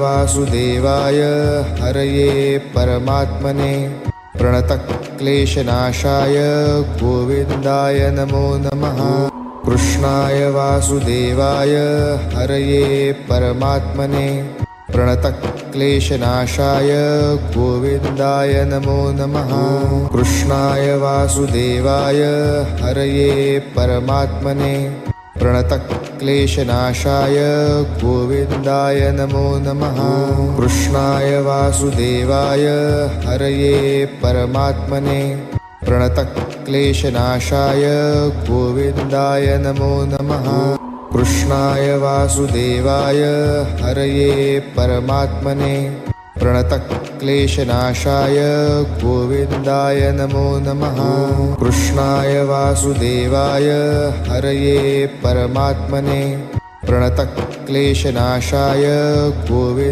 वासुदेवाय हरये परमात्मने प्रणतक्लेशनाशाय गोविन्दाय नमो नमः। कृष्णाय वासुदेवाय हरये परमात्मने प्रणतक्लेशनाशाय गोविन्दाय नमो नमः। कृष्णाय वासुदेवाय हरये परमात्मने प्रणतक्लेशनाशाय गोविन्दाय नमो नमः। कृष्णाय वासुदेवाय हरये परमात्मने प्रणतक्लेशनाशाय गोविन्दाय नमो नमः। कृष्णाय वासुदेवाय हरये परमात्मने प्रणतक्लेशनाशाय गोविन्दाय नमो नमः। कृष्णाय वासुदेवाय हरये परमात्मने प्रणतक्लेशनाशाय गोविन्दाय